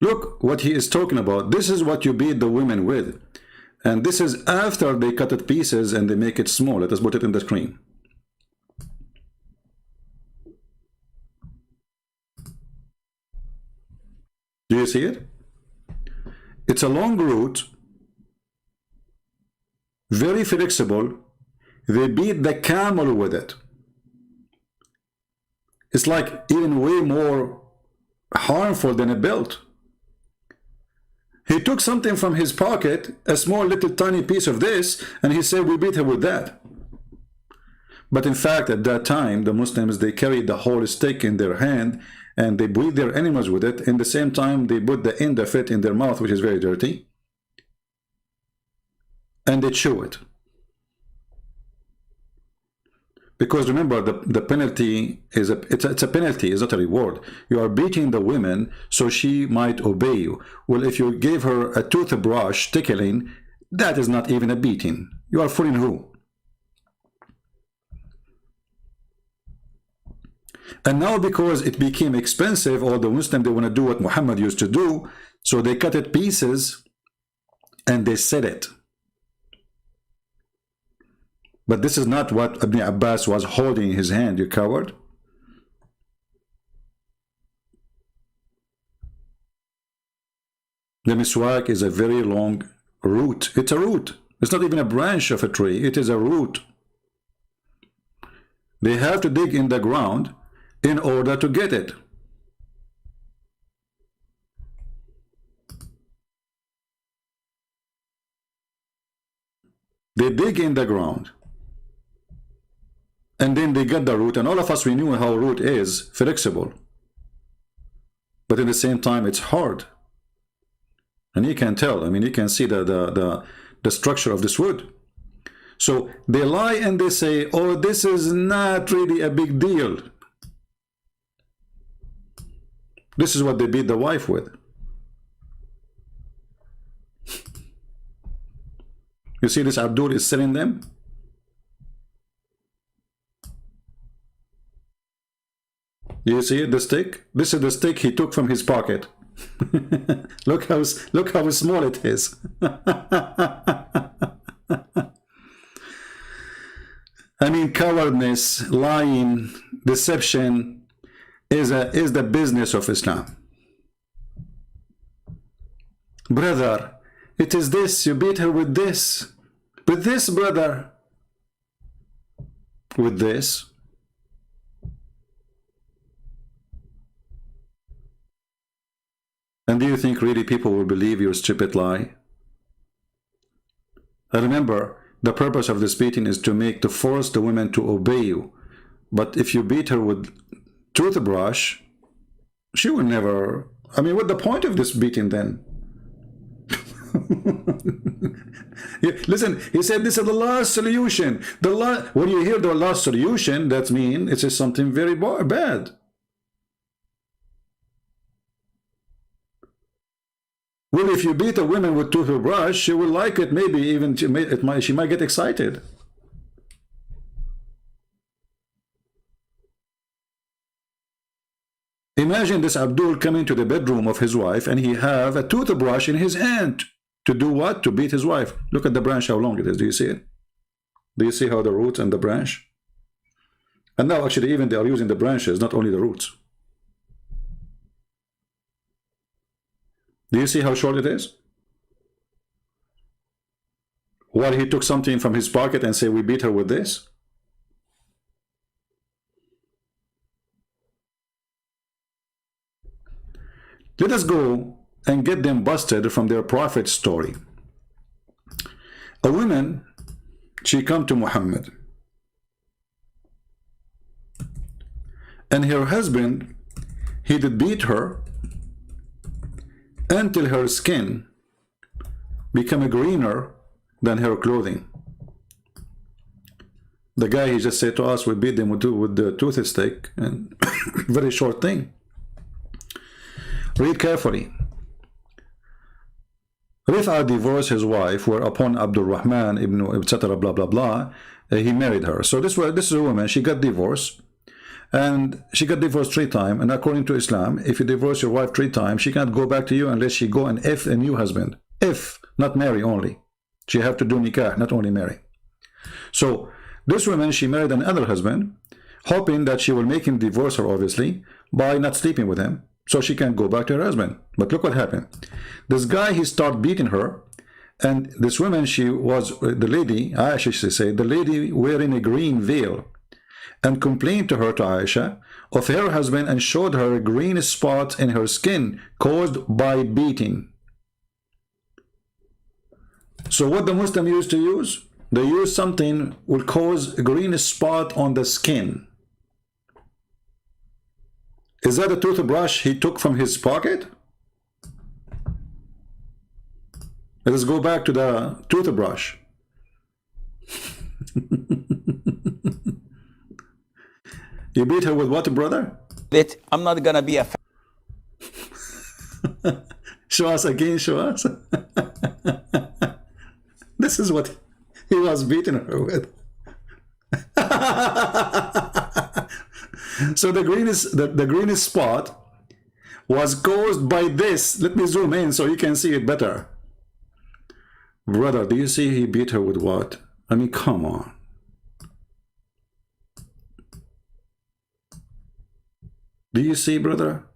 Look what he is talking about. This is what you beat the women with. And this is after they cut it pieces and they make it small. Let us put it in the screen. Do you see it? It's a long root, very flexible. They beat the camel with it. It's like even way more harmful than a belt. He took something from his pocket, a small little tiny piece of this, and he said, we beat her with that. But in fact, at that time, the Muslims, they carried the whole stick in their hand, and they beat their animals with it. In the same time, they put the end of it in their mouth, which is very dirty, and they chew it. Because remember, the penalty is it's a penalty, it's not a reward. You are beating the woman so she might obey you. Well, if you gave her a toothbrush tickling, that is not even a beating. You are fooling who? And now because it became expensive, all the Muslims, they want to do what Muhammad used to do, so they cut it pieces and they said it. But this is not what Ibn Abbas was holding in his hand, you coward. The miswak is a very long root. It's a root. It's not even a branch of a tree. It is a root. They have to dig in the ground in order to get it. They dig in the ground. And then they get the root, and all of us, we knew how root is flexible. But at the same time, it's hard. And you can tell, I mean, you can see the structure of this wood. So they lie and they say, oh, this is not really a big deal. This is what they beat the wife with. You see this Abdul is selling them? You see the stick? This is the stick he took from his pocket. look how small it is. I mean, cowardness, lying, deception is the business of Islam. Brother, it is this, you beat her with this. With this, brother. With this. And do you think really people will believe your stupid lie? And remember, the purpose of this beating is to force the women to obey you. But if you beat her with toothbrush, she will never. I mean, what's the point of this beating then? Listen, he said this is the last solution. When you hear the last solution, that means it's something very bad. Well, if you beat a woman with toothbrush, she will like it. Maybe even she might get excited. Imagine this Abdul coming to the bedroom of his wife and he have a toothbrush in his hand. To do what? To beat his wife. Look at the branch, how long it is. Do you see it? Do you see how the root and the branch? And now actually even they are using the branches, not only the roots. Do you see how short it is? While he took something from his pocket and said, we beat her with this. Let us go and get them busted from their prophet story. A woman, she come to Muhammad. And her husband, he did beat her until her skin became greener than her clothing. The guy, he just said to us, we beat them with the toothstick, and very short thing. Read carefully. Rifa divorced his wife, whereupon Abdul Rahman ibn etc. blah blah blah, he married her. So this is a woman, she got divorced, and she got divorced 3 times. And according to Islam, if you divorce your wife 3 times, she can't go back to you unless she go and F a new husband. If, not marry only. She have to do nikah, not only marry. So this woman, she married another husband, hoping that she will make him divorce her, obviously, by not sleeping with him, so she can go back to her husband. But look what happened. This guy, he started beating her, and this woman, she was the lady, Aisha, she said, the lady wearing a green veil, and complained to her, to Aisha, of her husband, and showed her a green spot in her skin caused by beating. So what the Muslim used to use? They use something will cause a green spot on the skin. Is that a toothbrush he took from his pocket? Let us go back to the toothbrush. You beat her with what, brother? I'm not gonna be a Show us again, show us. This is what he was beating her with. So the greenest spot was caused by this. Let me zoom in so you can see it better. Brother, do you see he beat her with what? I mean, come on. Do you see, brother?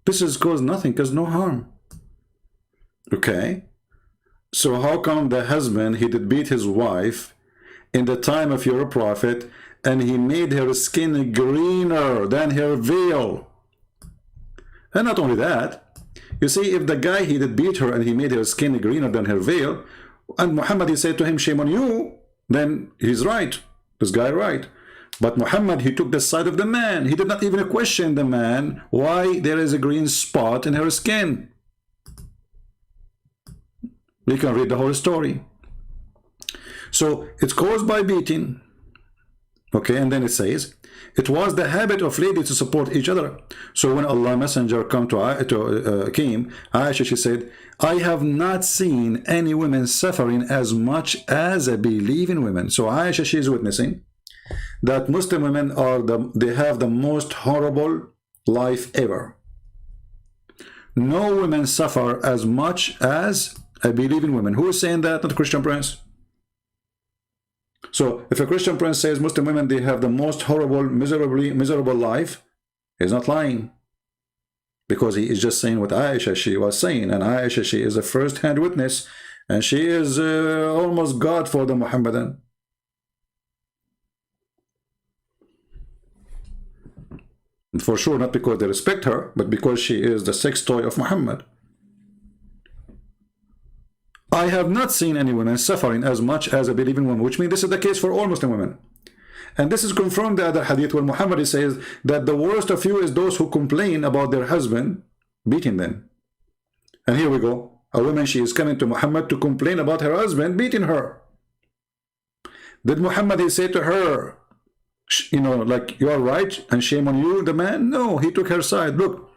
This has caused nothing, because no harm. Okay? So how come the husband, he did beat his wife in the time of your prophet, and he made her skin greener than her veil? And not only that, you see, if the guy, he did beat her and he made her skin greener than her veil, and Muhammad, he said to him, shame on you, then he's right. This guy right. But Muhammad, he took the side of the man. He did not even question the man why there is a green spot in her skin. We can read the whole story. So it's caused by beating. Okay, and then it says, it was the habit of ladies to support each other. So when Allah Messenger came, Aisha, she said, I have not seen any women suffering as much as a believing women. So Aisha, she is witnessing that Muslim women they have the most horrible life ever. No women suffer as much as a believing woman. Who is saying that? Not a Christian prince. So if a Christian prince says Muslim women, they have the most horrible, miserable life, he's not lying. Because he is just saying what Aisha, she was saying. And Aisha, she is a first-hand witness. And she is almost God for the Muhammadan. For sure, not because they respect her, but because she is the sex toy of Muhammad. I have not seen any women suffering as much as a believing woman, which means this is the case for all Muslim women. And this is confirmed in the other hadith where Muhammad says that the worst of you is those who complain about their husband beating them. And here we go. A woman, she is coming to Muhammad to complain about her husband beating her. Did Muhammad say to her, you know, like, you are right and shame on you, the man? No, he took her side. Look,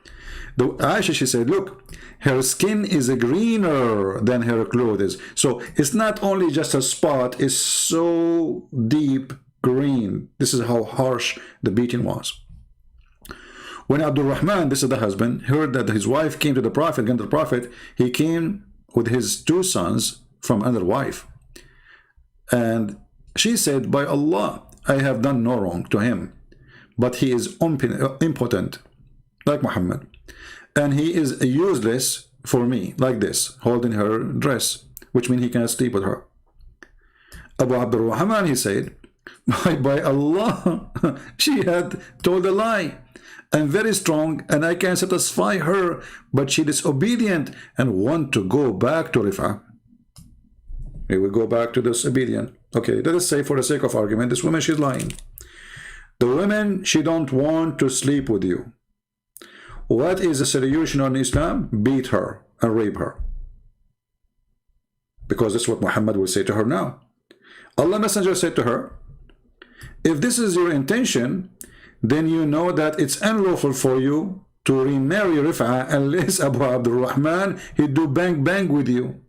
Aisha, she said, look, her skin is greener than her clothes. So it's not only just a spot, it's so deep green. This is how harsh the beating was. When Abdul Rahman, this is the husband, heard that his wife came to the Prophet, he came with his 2 sons from another wife. And she said, by Allah, I have done no wrong to him, but he is impotent, like Muhammad. And he is useless for me, like this, holding her dress, which means he cannot sleep with her. Abu Abdul Rahman, he said, by Allah, she had told a lie. I'm very strong and I can satisfy her, but she is disobedient and want to go back to Rifa. We will go back to disobedient. Okay, let us say for the sake of argument, this woman, she's lying. The woman, she don't want to sleep with you. What is the solution on Islam? Beat her and rape her. Because that's what Muhammad will say to her now. Allah Messenger said to her, if this is your intention, then you know that it's unlawful for you to remarry Rifa unless Abu Abdul Rahman, he do bang bang with you.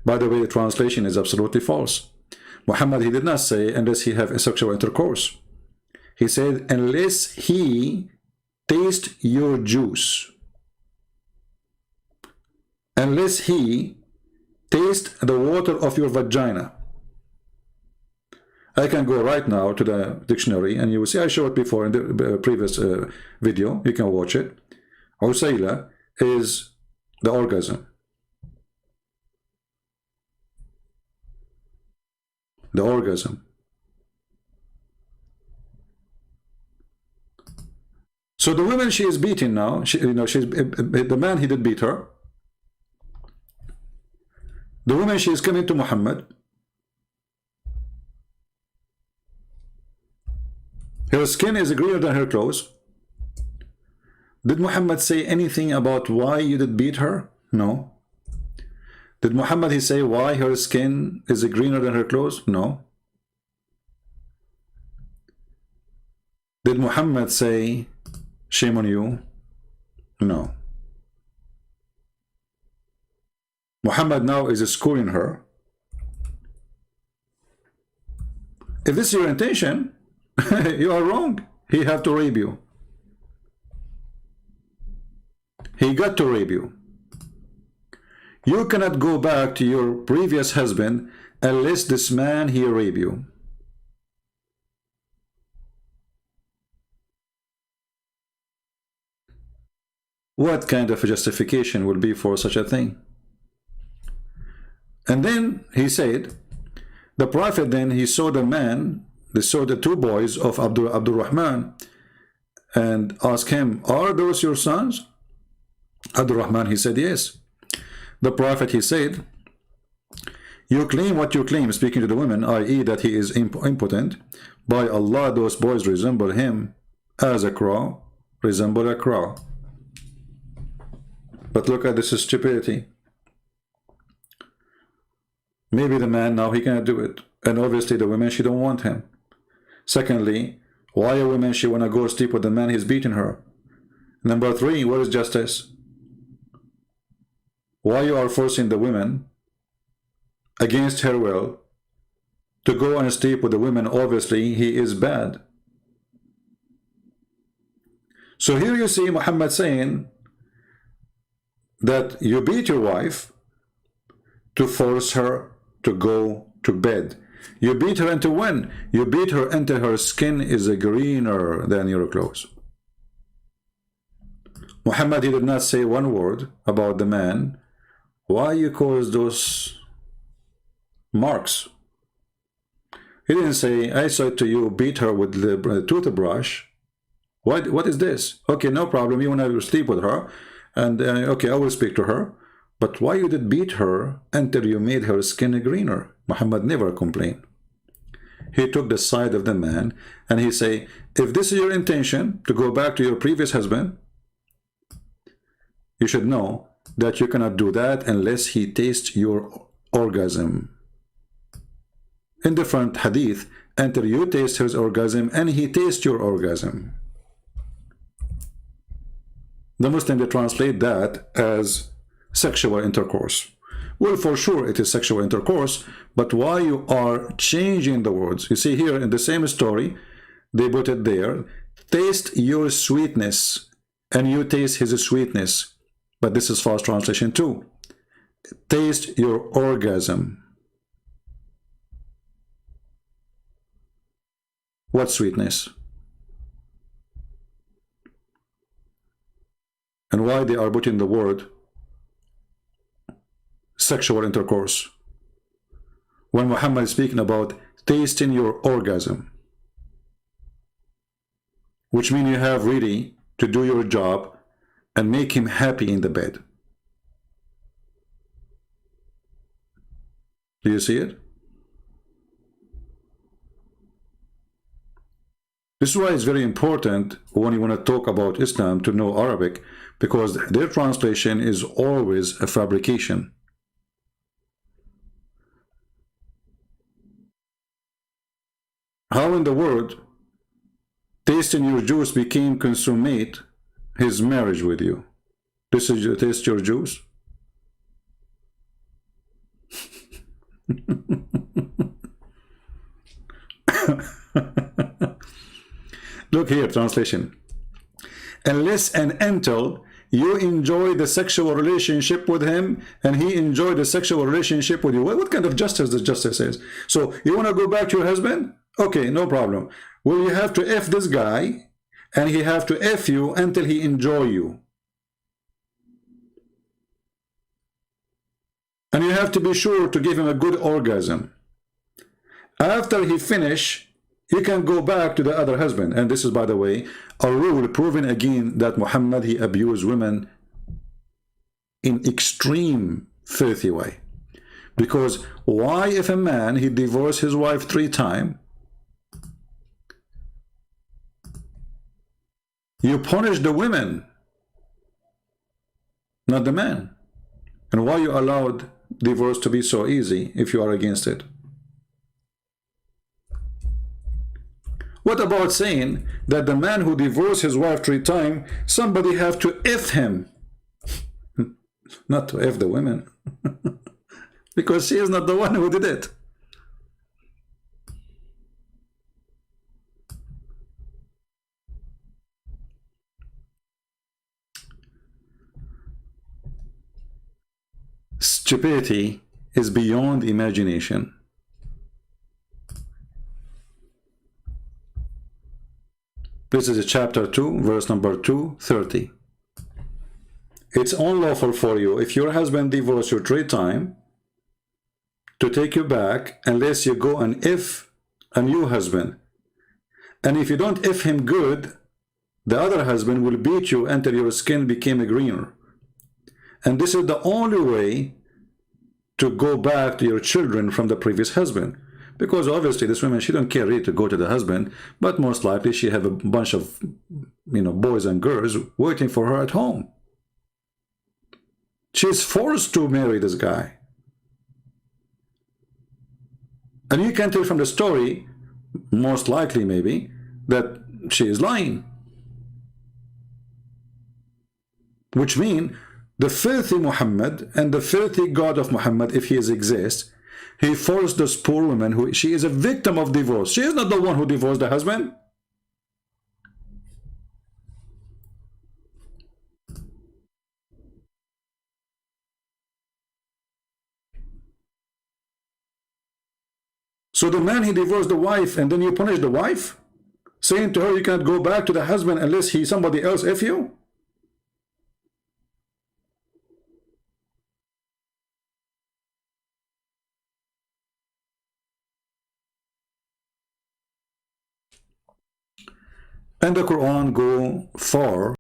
By the way, the translation is absolutely false. Muhammad, he did not say unless he have a sexual intercourse. He said unless he taste your juice. Unless he taste the water of your vagina. I can go right now to the dictionary and you will see I showed it before in the previous video. You can watch it. Usayla is the orgasm. The orgasm. So the woman she is beating now, the man he did beat her. The woman she is coming to Muhammad. Her skin is greener than her clothes. Did Muhammad say anything about why you did beat her? No. Did Muhammad he say why her skin is greener than her clothes? No. Did Muhammad say shame on you? No. Muhammad now is schooling her. If this is your intention, you are wrong. He have to rape you. He got to rape you. You cannot go back to your previous husband unless this man he rape you. What kind of a justification will be for such a thing? And then he said, the Prophet then he saw the man, they saw the two boys of Abdul Rahman and asked him, are those your sons? Abdul Rahman he said yes. The Prophet he said, you claim what you claim, speaking to the women, i.e. that he is impotent. By Allah those boys resemble him as a crow resemble a crow. But look at this stupidity. Maybe the man now he cannot do it, and obviously the women she don't want him. Secondly, why a woman she wanna go sleep with the man he's beating her? Number three, where is justice? Why you are forcing the women against her will to go and sleep with the women? Obviously he is bad. So here you see Muhammad saying that you beat your wife to force her to go to bed. You beat her into when? You beat her until her skin is greener than your clothes. Muhammad he did not say one word about the man. Why you cause those marks? He didn't say, I said to you, beat her with the toothbrush. What is this? Okay, no problem. You want to sleep with her. And okay, I will speak to her. But why you did beat her until you made her skin greener? Muhammad never complained. He took the side of the man and he say, if this is your intention to go back to your previous husband, you should know that you cannot do that unless he tastes your orgasm. In different hadith, until you taste his orgasm and he tastes your orgasm. The Muslim they translate that as sexual intercourse. Well, for sure it is sexual intercourse, but why you are changing the words? You see here in the same story, they put it there, taste your sweetness, and you taste his sweetness. But this is false translation too. Taste your orgasm. What sweetness? And why they are putting the word sexual intercourse when Muhammad is speaking about tasting your orgasm, which means you have really to do your job and make him happy in the bed. Do you see it? This is why it's very important when you want to talk about Islam to know Arabic, because their translation is always a fabrication. How in the world tasting your juice became consummate his marriage with you? This is your taste your juice? Look here, translation. Unless and until you enjoy the sexual relationship with him and he enjoyed the sexual relationship with you. What kind of justice the justice is? So you want to go back to your husband? Okay, no problem. Well, you have to F this guy and he have to F you until he enjoy you. And you have to be sure to give him a good orgasm. After he finish, you can go back to the other husband. And this is, by the way, a rule proven again that Muhammad, he abused women in extreme filthy way. Because why, if a man, he divorced his wife 3 times, you punish the women, not the man? And why you allowed divorce to be so easy if you are against it? What about saying that the man who divorced his wife 3 times, somebody have to F him? Not to F the women. Because she is not the one who did it. Stupidity is beyond imagination. This is chapter 2, verse number 230. It's unlawful for you, if your husband divorced you 3 times, to take you back unless you go and F a new husband. And if you don't F him good, the other husband will beat you until your skin became greener. And this is the only way to go back to your children from the previous husband. Because obviously this woman, she don't care really to go to the husband, but most likely she have a bunch of, boys and girls waiting for her at home. She's forced to marry this guy. And you can tell from the story, most likely maybe, that she is lying. Which means the filthy Muhammad and the filthy God of Muhammad, if he exists, he forced this poor woman, who she is a victim of divorce. She is not the one who divorced the husband. So the man, he divorced the wife, and then you punish the wife, saying to her you can't go back to the husband unless somebody else F you. And the Quran go far